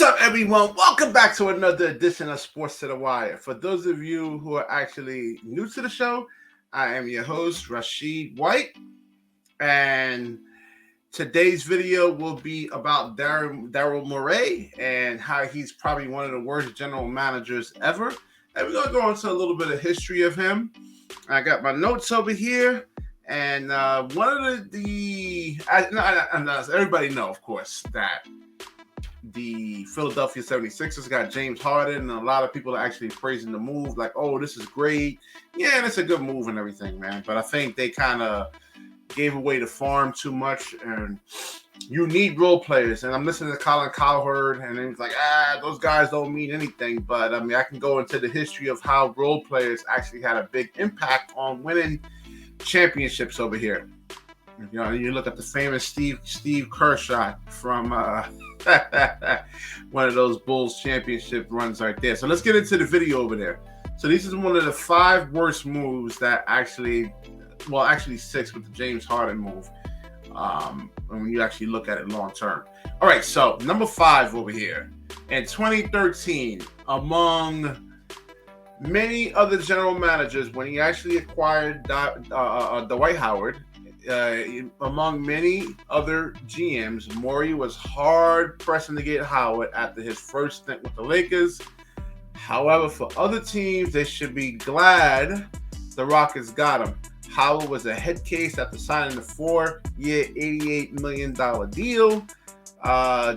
What's up, everyone? Welcome back to another edition of Sports to the Wire. For those of you who are actually new to the show, I am your host, Rashid White, and today's video will be about Daryl Morey and how he's probably one of the worst general managers ever. And we're going to go into a little bit of history of him. I got my notes over here. And one of as everybody know, of course, that the Philadelphia 76ers got James Harden, and a lot of people are actually praising the move, like, oh, this is great. Yeah, and it's a good move and everything, man. But I think they kind of gave away the farm too much, and you need role players. And I'm listening to Colin Cowherd, and he's like, those guys don't mean anything. But, I mean, I can go into the history of how role players actually had a big impact on winning championships over here. You know, you look at the famous Steve Kerr shot from one of those Bulls championship runs right there. So let's get into the video over there. So this is one of the 5 worst moves that actually 6 with the James Harden move. When you actually look at it long term. All right, so number 5 over here. In 2013, among many other general managers, when he actually acquired Dwight Howard, among many other GMs, Morey was hard pressing to get Howard after his first stint with the Lakers. However, for other teams, they should be glad the Rockets got him. Howard was a head case after signing the 4-year, $88 million deal.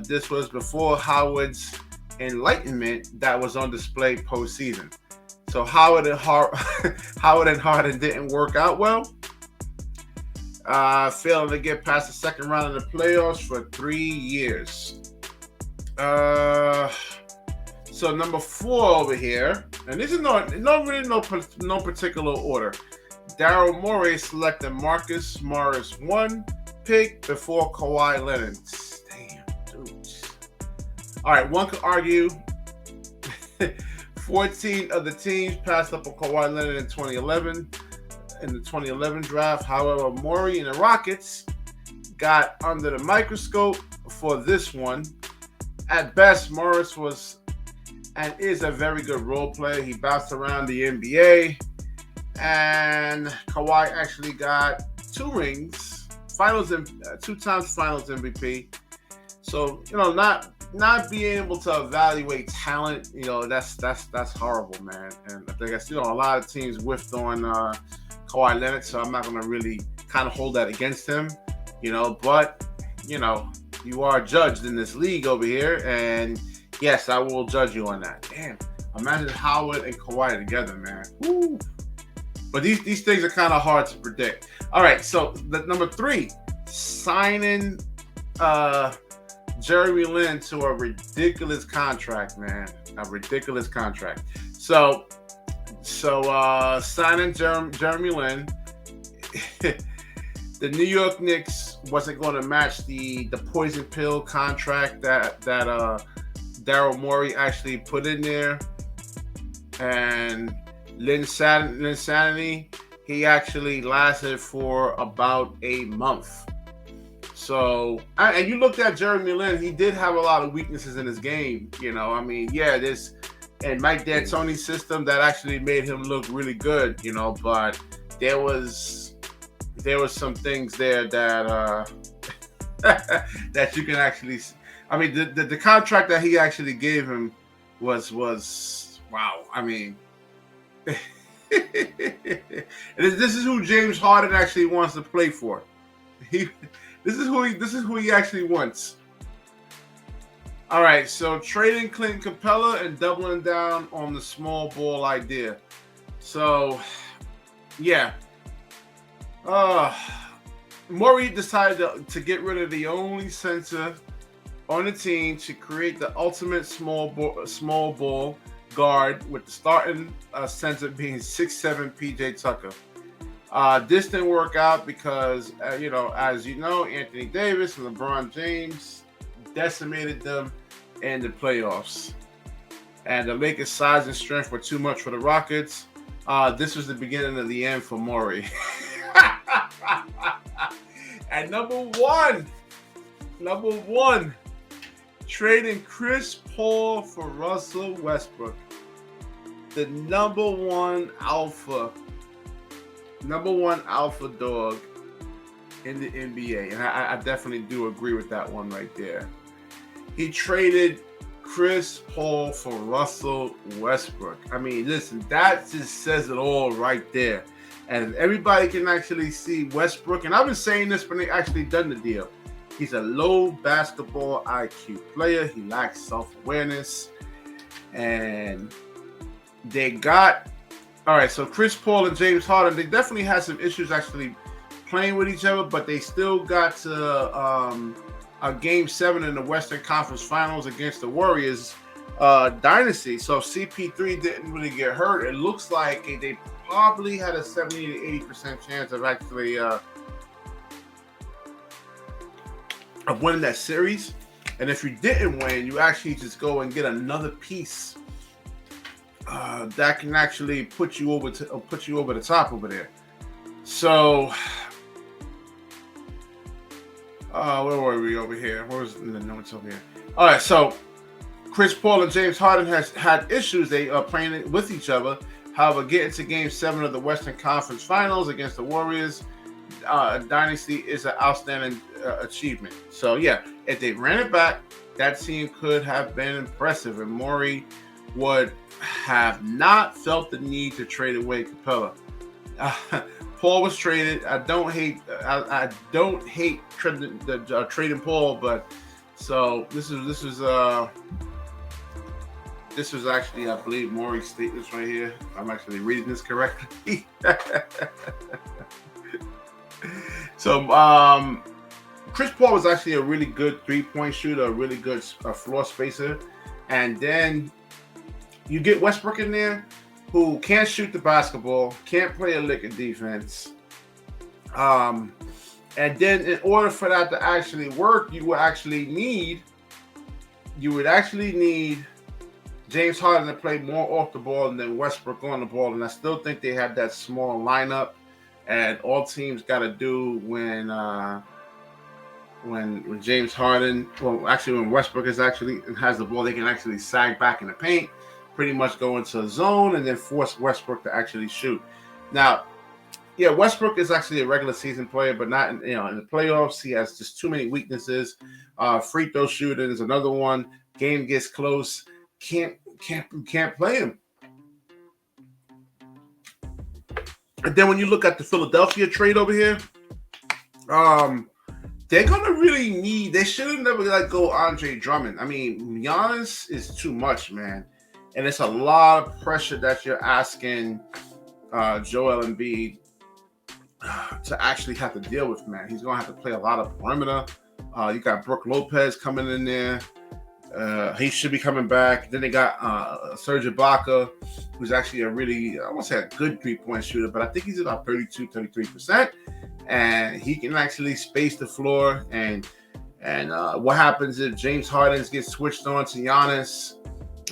This was before Howard's enlightenment that was on display postseason. So Howard and Harden didn't work out well. Failing to get past the second round of the playoffs for 3 years. So number 4 over here, and this is no particular order. Daryl Morey selected Marcus Morris 1 pick before Kawhi Leonard. Damn, dude. All right, one could argue 14 of the teams passed up on Kawhi Leonard in 2011. In the 2011 draft. However, Morey and the Rockets got under the microscope for this one. At best, Morris was and is a very good role player. He bounced around the NBA, and Kawhi actually got 2 rings, 2 times Finals MVP. So not being able to evaluate talent, that's horrible, man. And I think a lot of teams whiffed on Kawhi Leonard, so I'm not going to really kind of hold that against him, but, you are judged in this league over here, and yes, I will judge you on that. Damn, imagine Howard and Kawhi together, man. Woo. But these things are kind of hard to predict. All right, so the number 3, signing Jeremy Lin to a ridiculous contract, man. A ridiculous contract. So signing Jeremy Lin, the New York Knicks wasn't going to match the poison pill contract that Daryl Morey actually put in there, and Lin's sanity, he actually lasted for about a month. So, and you looked at Jeremy Lin, he did have a lot of weaknesses in his game. This. And Mike D'Antoni's system that actually made him look really good, but there was some things there that that you can actually. I mean, the contract that he actually gave him was wow. I mean, this is who James Harden actually wants to play for. This is who he actually wants. All right, so trading Clinton Capella and doubling down on the small ball idea. So, yeah. Morey decided to get rid of the only center on the team to create the ultimate small ball guard, with the starting center being 6'7" PJ Tucker. This didn't work out because, as you know, Anthony Davis and LeBron James decimated them in the playoffs. And the Lakers' size and strength were too much for the Rockets. This was the beginning of the end for Morey. And number one, trading Chris Paul for Russell Westbrook, the number one alpha dog in the NBA. And I definitely do agree with that one right there. He traded Chris Paul for Russell Westbrook. I mean, listen, that just says it all right there. And everybody can actually see Westbrook, and I've been saying this when they actually done the deal. He's a low basketball IQ player. He lacks self-awareness. And they got, all right, so Chris Paul and James Harden, they definitely had some issues actually playing with each other, but they still got to a Game 7 in the Western Conference Finals against the Warriors dynasty. So CP3 didn't really get hurt. It looks like they probably had a 70 to 80% chance of actually of winning that series. And if you didn't win, you actually just go and get another piece that can actually put you over the top over there. So where were we over here? Where was the notes over here? All right, so Chris Paul and James Harden has had issues. They are playing with each other. However, getting to Game 7 of the Western Conference Finals against the Warriors dynasty is an outstanding achievement. So, yeah, if they ran it back, that team could have been impressive, and Morey would have not felt the need to trade away Capella. Paul was traded. I don't hate trading Paul, but so this was actually, I believe, Morey's statements right here. I'm actually reading this correctly. So, Chris Paul was actually a really good three-point shooter, a really good floor spacer. And then you get Westbrook in there, who can't shoot the basketball, can't play a lick of defense. And then in order for that to actually work, you would actually need James Harden to play more off the ball than Westbrook on the ball. And I still think they have that small lineup. And all teams got to do when James Harden, when Westbrook has the ball, they can actually sag back in the paint, pretty much go into a zone, and then force Westbrook to actually shoot. Now, yeah, Westbrook is actually a regular season player, but not in the playoffs. He has just too many weaknesses. Free throw shooting is another one. Game gets close, can't play him. And then when you look at the Philadelphia trade over here, they're gonna really need. They should have never go Andre Drummond. I mean, Giannis is too much, man, and it's a lot of pressure that you're asking Joel Embiid to actually have to deal with, man. He's gonna have to play a lot of perimeter. You got Brook Lopez coming in there. He should be coming back. Then they got Serge Ibaka, who's actually a really, I won't say a good three-point shooter, but I think he's about 32, 33%. And he can actually space the floor. And what happens if James Harden gets switched on to Giannis?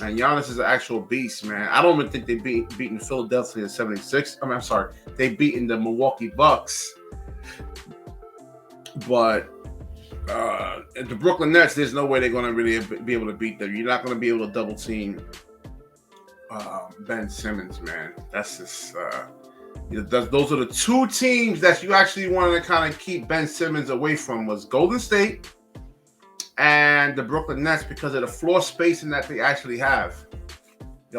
And Giannis is an actual beast, man. I don't even think they beaten Philadelphia 76. I'm sorry. They beaten the Milwaukee Bucks. But the Brooklyn Nets, there's no way they're going to really be able to beat them. You're not going to be able to double team Ben Simmons, man. That's just those are the two teams that you actually wanted to kind of keep Ben Simmons away from, was Golden State and the Brooklyn Nets, because of the floor spacing that they actually have.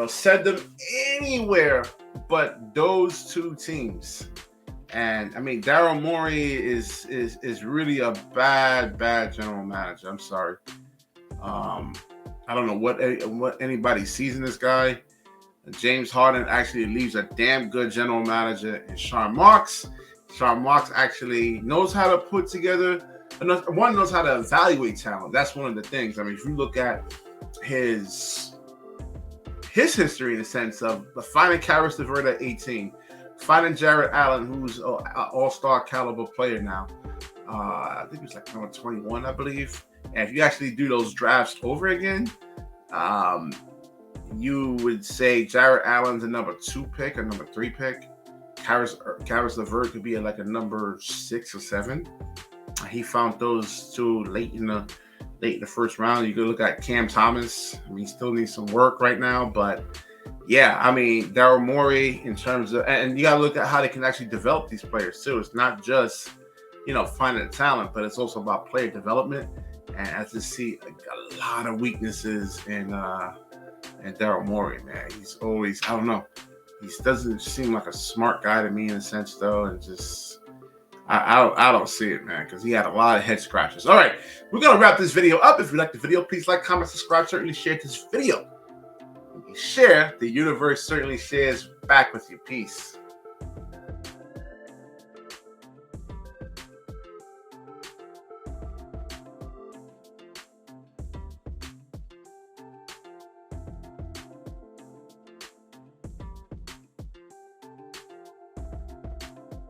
Send them anywhere but those two teams. And I mean, Daryl Morey is really a bad general manager. I'm sorry. I don't know what anybody sees in this guy. James Harden actually leaves a damn good general manager in Sean Marks. Sean Marks actually knows how to put together. One, knows how to evaluate talent. That's one of the things. I mean, if you look at his history in the sense of finding Karis LeVert at 18. Finding Jarrett Allen, who's an all-star caliber player now. I think it was number 21, I believe. And if you actually do those drafts over again, you would say Jarrett Allen's a number 2 pick, a number 3 pick. Karis LeVert could be a number 6 or 7. He found those two late in the late in the first round. You could look at Cam Thomas. I mean, he still needs some work right now, but yeah, I mean, Daryl Morey in terms of, and you got to look at how they can actually develop these players too. It's not just, finding the talent, but it's also about player development. And I just see a lot of weaknesses in Daryl Morey, man. He's always, I don't know, he doesn't seem like a smart guy to me in a sense, though, and just I don't see it, man, because he had a lot of head scratches. All right, we're gonna wrap this video up. If you like the video, please like, comment, subscribe, certainly share this video. When you share, the universe certainly shares back with you. Peace.